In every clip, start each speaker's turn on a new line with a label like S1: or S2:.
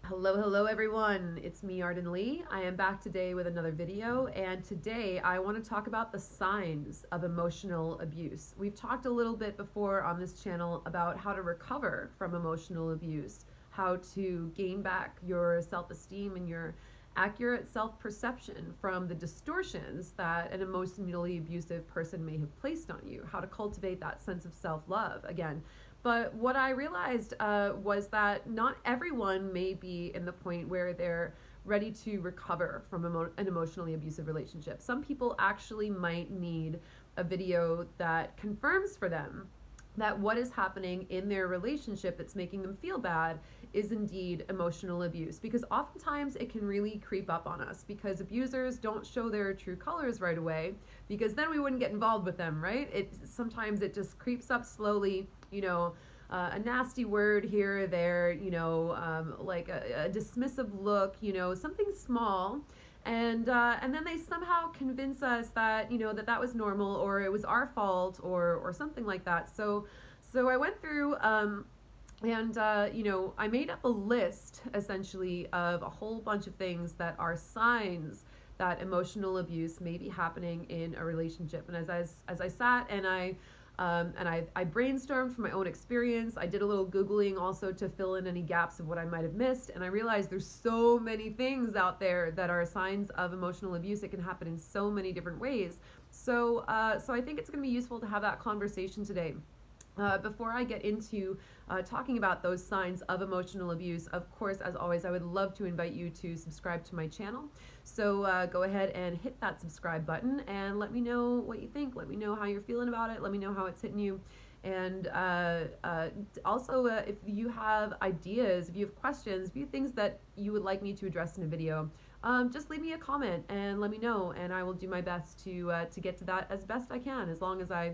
S1: Hello everyone. It's me, Arden Lee. I am back today with another video, and today I want to talk about the signs of emotional abuse. We've talked a little bit before on this channel about how to recover from emotional abuse, how to gain back your self-esteem and your accurate self-perception from the distortions that an emotionally abusive person may have placed on you, how to cultivate that sense of self-love again. But what I realized was that not everyone may be in the point where they're ready to recover from an emotionally abusive relationship. Some people actually might need a video that confirms for them that what is happening in their relationship that's making them feel bad is indeed emotional abuse, because oftentimes it can really creep up on us because abusers don't show their true colors right away, because then we wouldn't get involved with them, right? Sometimes it just creeps up slowly, a nasty word here or there, like a dismissive look, something small. And then they somehow convince us that that was normal, or it was our fault, or something like that. So I went through and I made up a list essentially of a whole bunch of things that are signs that emotional abuse may be happening in a relationship. And as I sat and I brainstormed from my own experience. I did a little Googling also to fill in any gaps of what I might have missed. And I realized there's so many things out there that are signs of emotional abuse. It can happen in so many different ways. So I think it's going to be useful to have that conversation today. Before I get into talking about those signs of emotional abuse, of course, as always, I would love to invite you to subscribe to my channel. So go ahead and hit that subscribe button and let me know what you think. Let me know how you're feeling about it. Let me know how it's hitting you. And also, if you have ideas, if you have questions, if you have things that you would like me to address in a video, just leave me a comment and let me know, and I will do my best to get to that as best I can, as long as I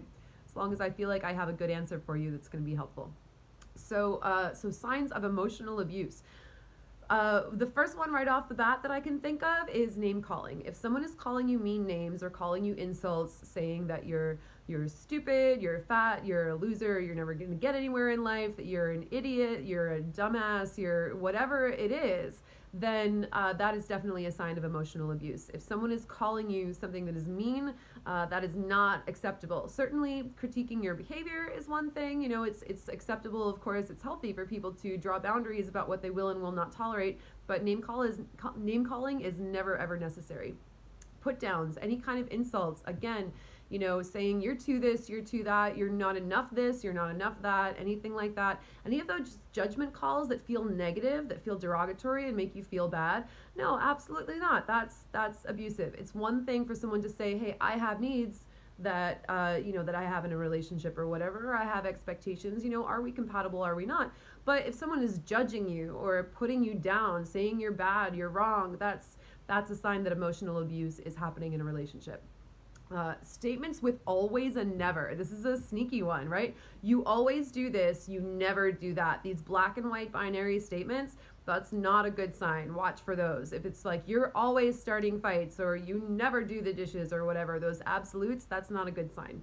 S1: feel like I have a good answer for you that's going to be helpful. So signs of emotional abuse. The first one right off the bat that I can think of is name calling. If someone is calling you mean names or calling you insults, saying that you're stupid, you're fat, you're a loser, you're never going to get anywhere in life, that you're an idiot, you're a dumbass, you're whatever it is, then that is definitely a sign of emotional abuse. If someone is calling you something that is mean, that is not acceptable. Certainly critiquing your behavior is one thing. It's acceptable, of course. It's healthy for people to draw boundaries about what they will and will not tolerate, but name calling is never ever necessary. Put downs, any kind of insults, again, saying you're to this, you're to that, you're not enough this, you're not enough that, anything like that. Any of those judgment calls that feel negative, that feel derogatory and make you feel bad, no, absolutely not. That's abusive. It's one thing for someone to say, hey, I have needs that that I have in a relationship or whatever, or I have expectations, are we compatible, are we not? But if someone is judging you or putting you down, saying you're bad, you're wrong, that's a sign that emotional abuse is happening in a relationship. Statements with always and never. This is a sneaky one, right? You always do this, you never do that. These black and white binary statements, that's not a good sign. Watch for those. If it's like you're always starting fights or you never do the dishes or whatever, those absolutes, that's not a good sign.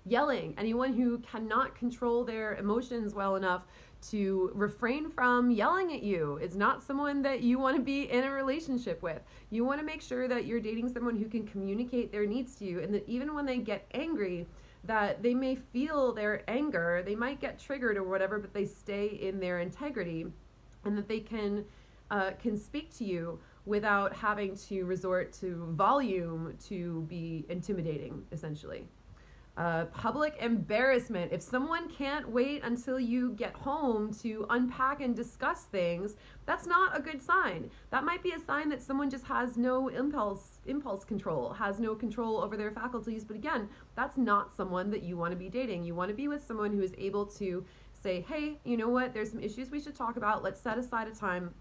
S1: Yelling. Anyone who cannot control their emotions well enough to refrain from yelling at you is not someone that you want to be in a relationship with. You want to make sure that you're dating someone who can communicate their needs to you, and that even when they get angry, that they may feel their anger, they might get triggered or whatever, but they stay in their integrity, and that they can speak to you without having to resort to volume to be intimidating, essentially. Public embarrassment. If someone can't wait until you get home to unpack and discuss things, that's not a good sign. That might be a sign that someone just has no impulse control, has no control over their faculties. But again, that's not someone that you want to be dating. You want to be with someone who is able to say, hey, you know what, there's some issues we should talk about. Let's set aside a time.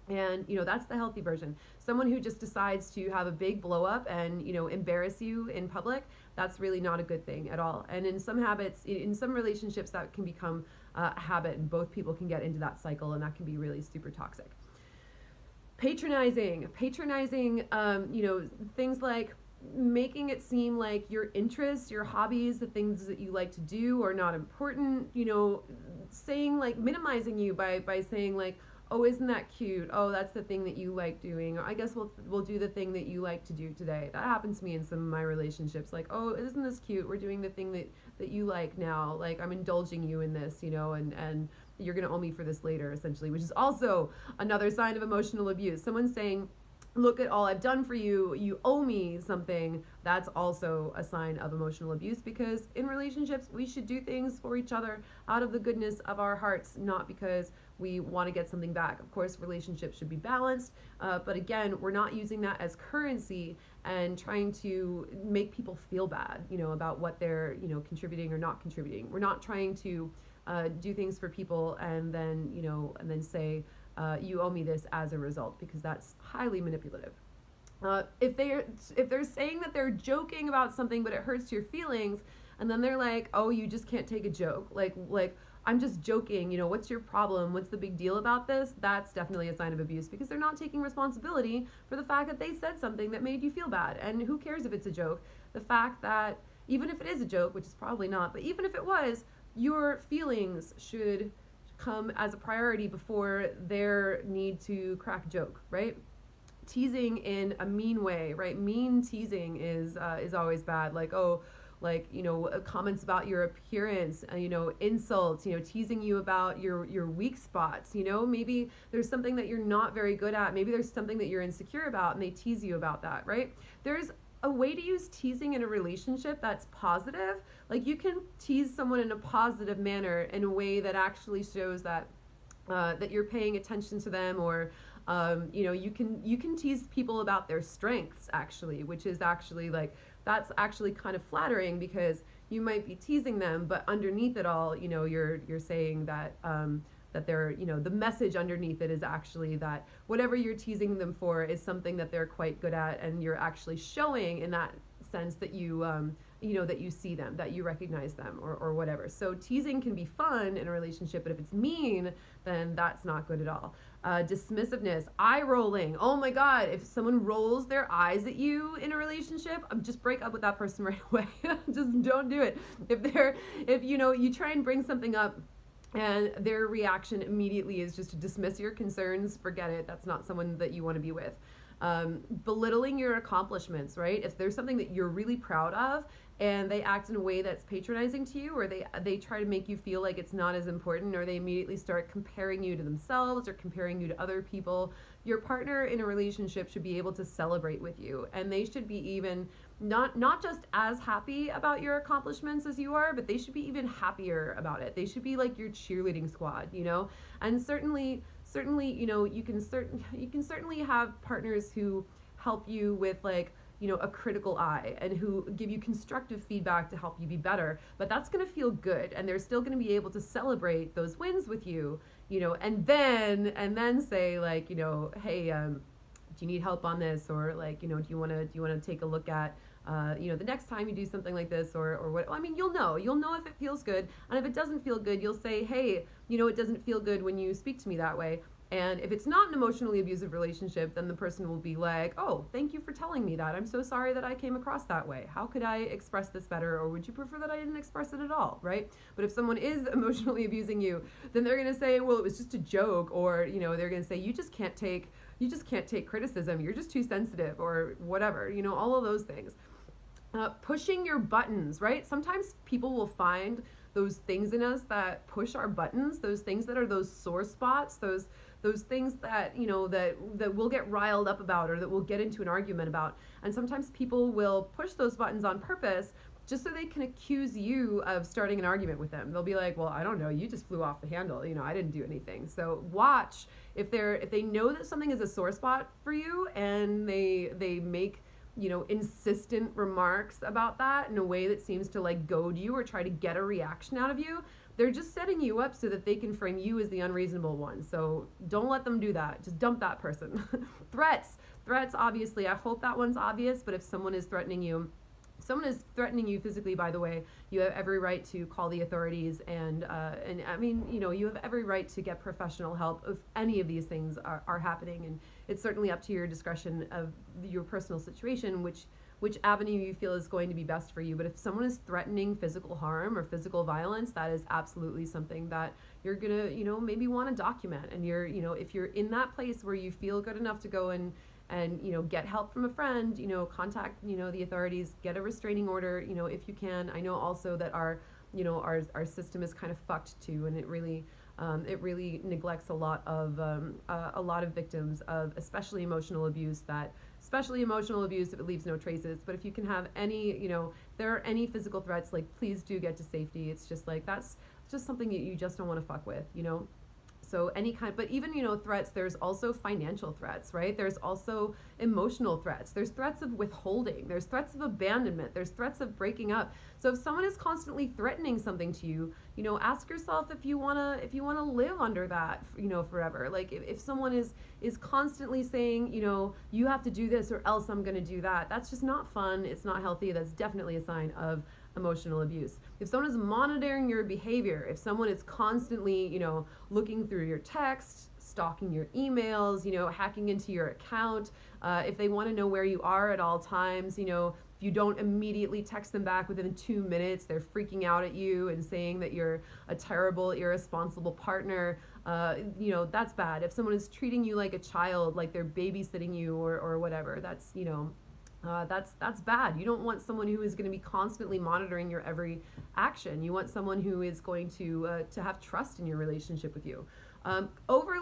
S1: And that's the healthy version. Someone who just decides to have a big blow up and embarrass you in public, that's really not a good thing at all. And in some relationships, that can become a habit, and both people can get into that cycle, and that can be really super toxic. Patronizing, things like making it seem like your interests, your hobbies, the things that you like to do are not important, saying, like, minimizing you by saying, like, oh, isn't that cute? Oh, that's the thing that you like doing. Or I guess we'll do the thing that you like to do today. That happens to me in some of my relationships. Like, oh, isn't this cute? We're doing the thing that you like now. Like, I'm indulging you in this, and you're gonna owe me for this later, essentially, which is also another sign of emotional abuse. Someone saying, look at all I've done for you, you owe me something. That's also a sign of emotional abuse, because in relationships we should do things for each other out of the goodness of our hearts, not because we want to get something back. Of course, relationships should be balanced, but again, we're not using that as currency and trying to make people feel bad, about what they're, contributing or not contributing. We're not trying to do things for people and then say, you owe me this as a result, because that's highly manipulative. If they're saying that they're joking about something but it hurts your feelings, and then they're like, oh, you just can't take a joke, like I'm just joking, what's your problem, what's the big deal about this? That's definitely a sign of abuse, because they're not taking responsibility for the fact that they said something that made you feel bad. And who cares if it's a joke? The fact that even if it is a joke, which is probably not, but even if it was, your feelings should come as a priority before their need to crack a joke, right? Teasing in a mean way, right? Mean teasing is always bad. Like, oh, comments about your appearance, insults, teasing you about your weak spots, maybe there's something that you're not very good at, maybe there's something that you're insecure about, and they tease you about that, right? There's a way to use teasing in a relationship that's positive. Like, you can tease someone in a positive manner, in a way that actually shows that that you're paying attention to them, or you can tease people about their strengths, actually, which is actually that's actually kind of flattering, because you might be teasing them, but underneath it all, you're saying that that they're, the message underneath it is actually that whatever you're teasing them for is something that they're quite good at, and you're actually showing in that sense that you that you see them, that you recognize them, or whatever. So teasing can be fun in a relationship, but if it's mean, then that's not good at all. Dismissiveness, eye rolling. Oh my God, if someone rolls their eyes at you in a relationship, just break up with that person right away. Just don't do it. If you try and bring something up and their reaction immediately is just to dismiss your concerns, forget it. That's not someone that you want to be with. Belittling your accomplishments, right? If there's something that you're really proud of and they act in a way that's patronizing to you, or they try to make you feel like it's not as important, or they immediately start comparing you to themselves or comparing you to other people, your partner in a relationship should be able to celebrate with you, and they should be even not just as happy about your accomplishments as you are, but they should be even happier about it. They should be like your cheerleading squad, and certainly you can certainly have partners who help you with a critical eye, and who give you constructive feedback to help you be better, but that's going to feel good, and they're still going to be able to celebrate those wins with you, and then say hey, do you need help on this, or do you want to take a look at the next time you do something like this, or what? I mean, you'll know if it feels good, and if it doesn't feel good, you'll say, hey, it doesn't feel good when you speak to me that way. And if it's not an emotionally abusive relationship, then the person will be like, oh, thank you for telling me that. I'm so sorry that I came across that way. How could I express this better? Or would you prefer that I didn't express it at all, right? But if someone is emotionally abusing you, then they're going to say, well, it was just a joke. Or, they're going to say, you just can't take criticism. You're just too sensitive, or whatever, all of those things. Pushing your buttons, right? Sometimes people will find those things in us that push our buttons, those things that are those sore spots, those things that that we'll get riled up about, or that we'll get into an argument about. And sometimes people will push those buttons on purpose, just so they can accuse you of starting an argument with them. They'll be like, well, I don't know, you just flew off the handle, I didn't do anything. So watch if they know that something is a sore spot for you, and they make insistent remarks about that in a way that seems to goad you or try to get a reaction out of you. They're just setting you up so that they can frame you as the unreasonable one. So don't let them do that. Just dump that person. Threats, obviously. I hope that one's obvious, but if someone is threatening you physically, by the way, you have every right to call the authorities, and I mean, you have every right to get professional help if any of these things are happening, and it's certainly up to your discretion of your personal situation, which avenue you feel is going to be best for you. But if someone is threatening physical harm or physical violence, that is absolutely something that you're gonna, maybe want to document, and you're, if you're in that place where you feel good enough to go and get help from a friend, contact, the authorities, get a restraining order, if you can. I know also that our system is kind of fucked too, and it really neglects a lot of victims of especially emotional abuse, if it leaves no traces. But if you can have any, there are any physical threats, like, please do get to safety. It's just like, that's just something that you just don't want to fuck with, So any kind, but even, threats, there's also financial threats, right? There's also emotional threats. There's threats of withholding. There's threats of abandonment. There's threats of breaking up. So if someone is constantly threatening something to you, ask yourself if you wanna live under that, forever. Like if someone is constantly saying, you have to do this or else I'm gonna do that, that's just not fun. It's not healthy. That's definitely a sign of emotional abuse. If someone is monitoring your behavior, if someone is constantly, looking through your texts, stalking your emails, hacking into your account, if they want to know where you are at all times, if you don't immediately text them back within 2 minutes, they're freaking out at you and saying that you're a terrible, irresponsible partner, that's bad. If someone is treating you like a child, like they're babysitting you or whatever, that's bad. You don't want someone who is going to be constantly monitoring your every action. You want someone who is going to have trust in your relationship with you.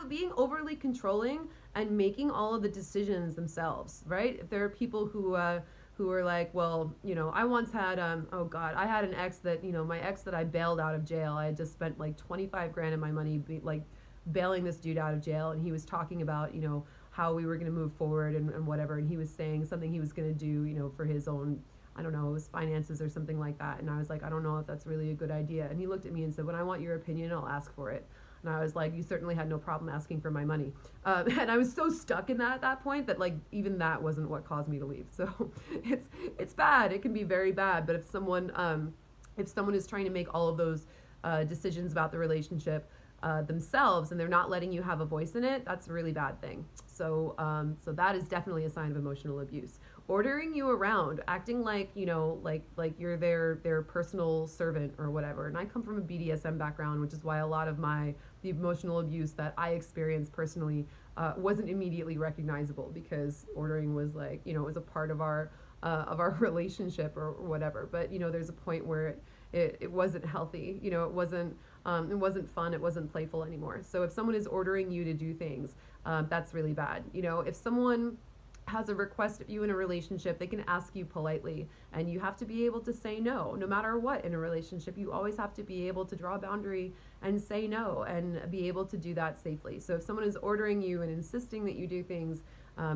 S1: Being overly controlling and making all of the decisions themselves, right? If there are people who are like, well, I once had, I had an ex that, my ex that I bailed out of jail. I had just spent like 25 grand of my money, bailing this dude out of jail. And he was talking about, how we were going to move forward and whatever. And he was saying something he was going to do, for his own, I don't know, his finances or something like that. And I was like, I don't know if that's really a good idea. And he looked at me and said, when I want your opinion, I'll ask for it. And I was like, you certainly had no problem asking for my money. And I was so stuck in that at that point that like even that wasn't what caused me to leave. So it's bad. It can be very bad. But if someone is trying to make all of those decisions about the relationship themselves, and they're not letting you have a voice in it, that's a really bad thing. So that is definitely a sign of emotional abuse. Ordering you around, acting like, like you're their personal servant or whatever. And I come from a BDSM background, which is why a lot of the emotional abuse that I experienced personally wasn't immediately recognizable, because ordering was like, it was a part of our relationship or whatever. But, there's a point where it wasn't healthy, it wasn't fun, it wasn't playful anymore. So if someone is ordering you to do things, that's really bad. If someone has a request of you in a relationship, they can ask you politely, and you have to be able to say no matter what. In a relationship, you always have to be able to draw a boundary and say no, and be able to do that safely. So if someone is ordering you and insisting that you do things,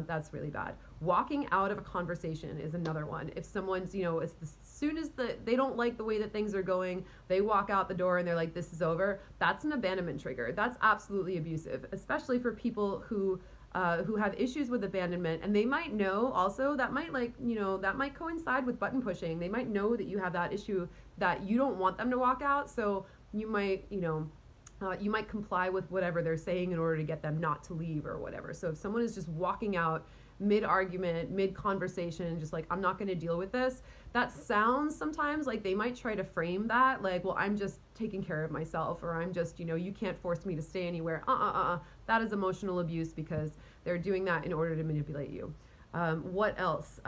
S1: that's really bad. Walking out of a conversation is another one. If someone's, as soon as they don't like the way that things are going, they walk out the door and they're like, this is over, that's an abandonment trigger. That's absolutely abusive, especially for people who have issues with abandonment. And they might know also that might that might coincide with button pushing. They might know that you have that issue, that you don't want them to walk out. So you might, you might comply with whatever they're saying in order to get them not to leave or whatever. So if someone is just walking out mid-argument, mid-conversation, just like, I'm not going to deal with this, that sounds sometimes like they might try to frame that like, well, I'm just taking care of myself, or I'm just, you can't force me to stay anywhere. That is emotional abuse, because they're doing that in order to manipulate you. What else?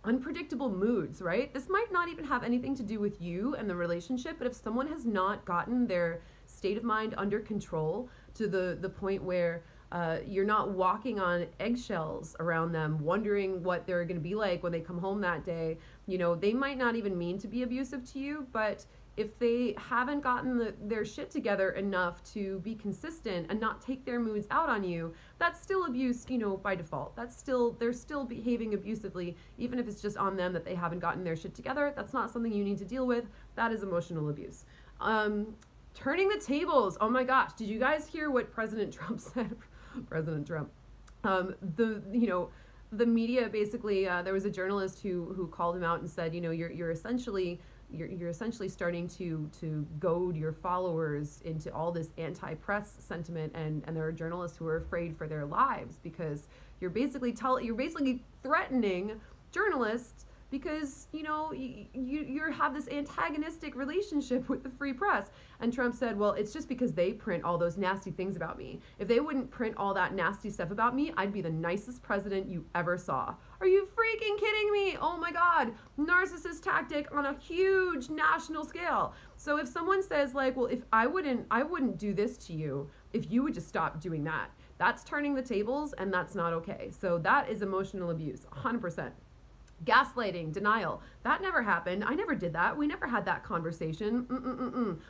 S1: Unpredictable moods, right? This might not even have anything to do with you and the relationship, but if someone has not gotten their state of mind under control to the point where you're not walking on eggshells around them, wondering what they're going to be like when they come home that day, they might not even mean to be abusive to you, but if they haven't gotten their shit together enough to be consistent and not take their moods out on you, that's still abuse, by default. They're still behaving abusively, even if it's just on them that they haven't gotten their shit together. That's not something you need to deal with. That is emotional abuse. Turning the tables. Oh my gosh, did you guys hear what President Trump said? President Trump. The media basically, there was a journalist who called him out and said, you're essentially starting to goad your followers into all this anti-press sentiment, and there are journalists who are afraid for their lives, because you're basically threatening journalists because, you have this antagonistic relationship with the free press. And Trump said, well, it's just because they print all those nasty things about me. If they wouldn't print all that nasty stuff about me, I'd be the nicest president you ever saw. Are you freaking kidding me? Oh my God, narcissist tactic on a huge national scale. So if someone says like, well, if I wouldn't do this to you if you would just stop doing that, that's turning the tables, and that's not okay. So that is emotional abuse, 100%. Gaslighting, denial, that never happened. I never did that. We never had that conversation.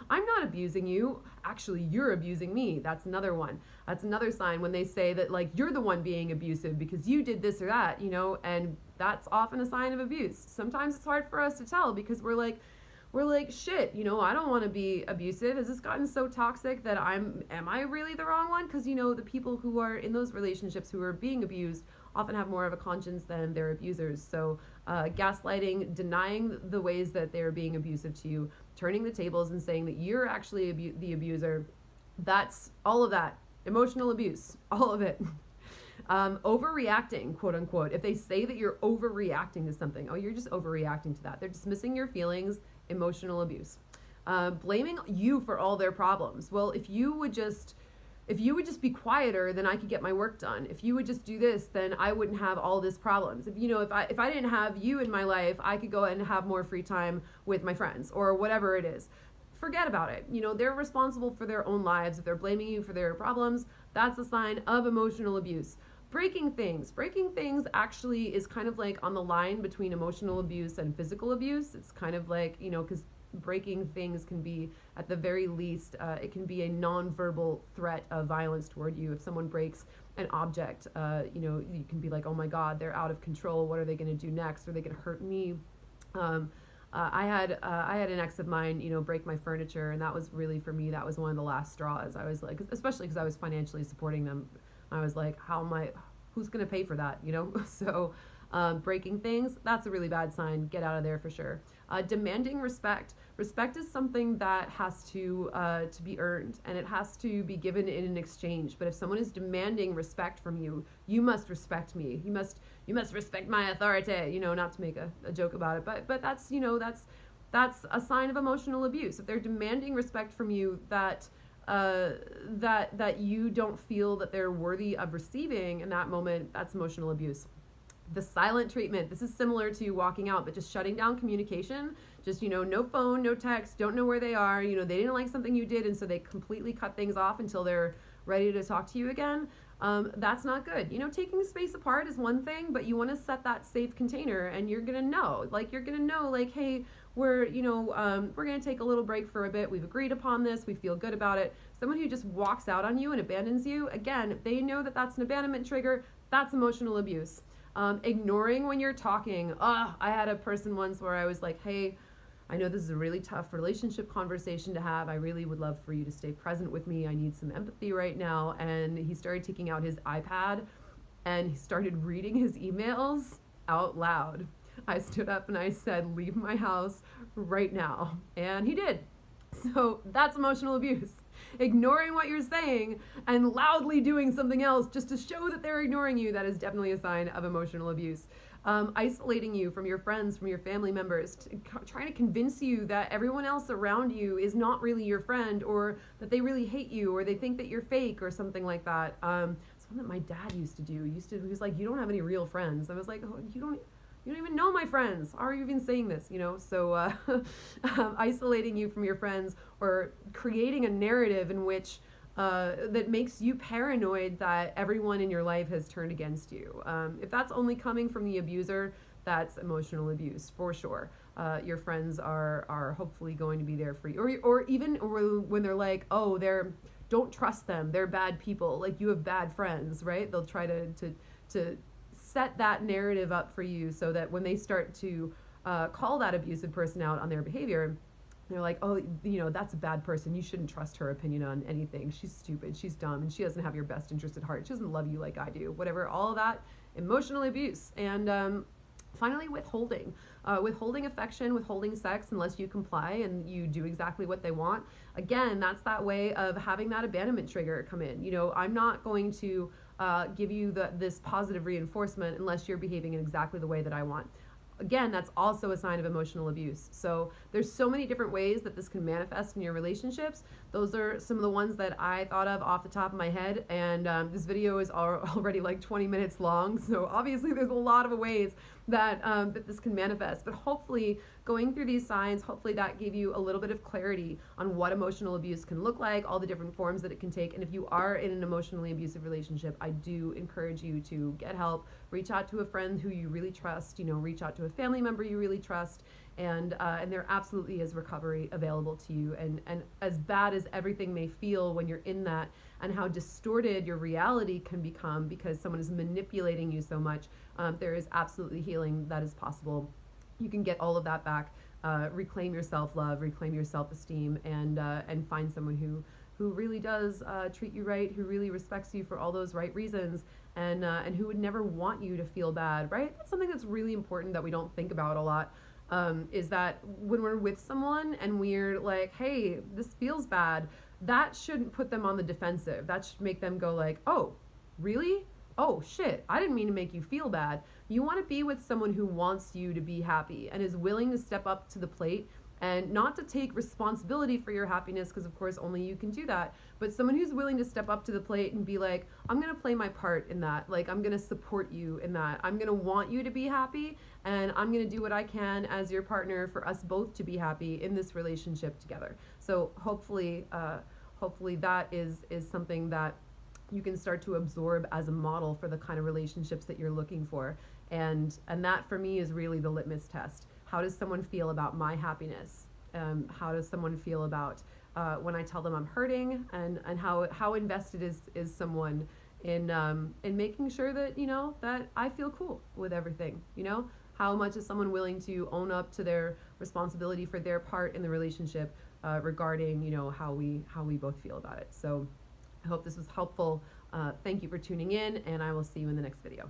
S1: I'm not abusing you. Actually, you're abusing me. That's another one. That's another sign when they say that like you're the one being abusive because you did this or that, and that's often a sign of abuse. Sometimes it's hard for us to tell because we're like, shit, I don't want to be abusive. Has this gotten so toxic that am I really the wrong one? Because, the people who are in those relationships who are being abused often have more of a conscience than their abusers. So gaslighting, denying the ways that they're being abusive to you, turning the tables and saying that you're actually the abuser, that's all of that. Emotional abuse, all of it. Overreacting, quote unquote. If they say that you're overreacting to something, oh, you're just overreacting to that. They're dismissing your feelings, emotional abuse. Blaming you for all their problems. Well, if you would just be quieter, then I could get my work done. If you would just do this, then I wouldn't have all these problems. If I didn't have you in my life, I could go and have more free time with my friends or whatever it is. Forget about it. They're responsible for their own lives. If they're blaming you for their problems, that's a sign of emotional abuse. Breaking things actually is kind of like on the line between emotional abuse and physical abuse. It's kind of like, because breaking things can be, at the very least, it can be a nonverbal threat of violence toward you. If someone breaks an object, you can be like, oh my God, they're out of control. What are they going to do next? Are they going to hurt me? I had an ex of mine, break my furniture, and that was really, for me, that was one of the last straws. I was like, especially because I was financially supporting them. I was like, who's going to pay for that? So breaking things, that's a really bad sign. Get out of there for sure. Demanding respect. Respect is something that has to be earned, and it has to be given in an exchange. But if someone is demanding respect from you, you must respect me. You must respect my authority, not to make a joke about it, but that's a sign of emotional abuse. If they're demanding respect from you that you don't feel that they're worthy of receiving in that moment, that's emotional abuse. The silent treatment. This is similar to walking out, but just shutting down communication. Just, no phone, no text, don't know where they are. They didn't like something you did, and so they completely cut things off until they're ready to talk to you again. That's not good. Taking space apart is one thing, but you want to set that safe container, and you're going to know, hey, we're going to take a little break for a bit. We've agreed upon this. We feel good about it. Someone who just walks out on you and abandons you, again, if they know that that's an abandonment trigger, that's emotional abuse. Ignoring when you're talking. I had a person once where I was like, hey, I know this is a really tough relationship conversation to have. I really would love for you to stay present with me. I need some empathy right now. And he started taking out his iPad and he started reading his emails out loud. I stood up and I said, leave my house right now. And he did. So that's emotional abuse. Ignoring what you're saying and loudly doing something else just to show that they're ignoring you, that is definitely a sign of emotional abuse. Isolating you from your friends, from your family members, trying to convince you that everyone else around you is not really your friend, or that they really hate you, or they think that you're fake, or something like that. Something that my dad used to do. He was like, you don't have any real friends. I was like, oh, you don't even know my friends. How are you even saying this? So isolating you from your friends, or creating a narrative in which that makes you paranoid that everyone in your life has turned against you. If that's only coming from the abuser, that's emotional abuse for sure. Your friends are hopefully going to be there for you, or even when they're like, oh, don't trust them. They're bad people. Like, you have bad friends, right? They'll try to set that narrative up for you so that when they start to call that abusive person out on their behavior, they're like, oh, that's a bad person. You shouldn't trust her opinion on anything. She's stupid. She's dumb. And she doesn't have your best interest at heart. She doesn't love you like I do. Whatever, all of that, emotional abuse. And finally, withholding. Withholding affection, withholding sex unless you comply and you do exactly what they want. Again, that's that way of having that abandonment trigger come in. I'm not going to give you this positive reinforcement unless you're behaving in exactly the way that I want. again, that's also a sign of emotional abuse. So there's so many different ways that this can manifest in your relationships. Those are some of the ones that I thought of off the top of my head, and this video is already like 20 minutes long, so obviously there's a lot of ways that that this can manifest. But hopefully going through these signs, hopefully that gave you a little bit of clarity on what emotional abuse can look like, all the different forms that it can take. And if you are in an emotionally abusive relationship, I do encourage you to get help, reach out to a friend who you really trust, reach out to a family member you really trust, and there absolutely is recovery available to you. And as bad as everything may feel when you're in that, and how distorted your reality can become because someone is manipulating you so much, there is absolutely healing that is possible. You can get all of that back, reclaim your self-love, reclaim your self-esteem, and find someone who really does treat you right, who really respects you for all those right reasons, and who would never want you to feel bad, right? That's something that's really important that we don't think about a lot, is that when we're with someone and we're like, hey, this feels bad, that shouldn't put them on the defensive. That should make them go like, oh, really? Oh shit, I didn't mean to make you feel bad. You want to be with someone who wants you to be happy and is willing to step up to the plate and not to take responsibility for your happiness, because of course only you can do that, but someone who's willing to step up to the plate and be like, I'm going to play my part in that. Like, I'm going to support you in that. I'm going to want you to be happy, and I'm going to do what I can as your partner for us both to be happy in this relationship together. So hopefully that is something that you can start to absorb as a model for the kind of relationships that you're looking for. And that for me is really the litmus test. How does someone feel about my happiness? How does someone feel about when I tell them I'm hurting, and how invested is someone in making sure that, that I feel cool with everything, How much is someone willing to own up to their responsibility for their part in the relationship, regarding, how we both feel about it. So I hope this was helpful. Thank you for tuning in, and I will see you in the next video.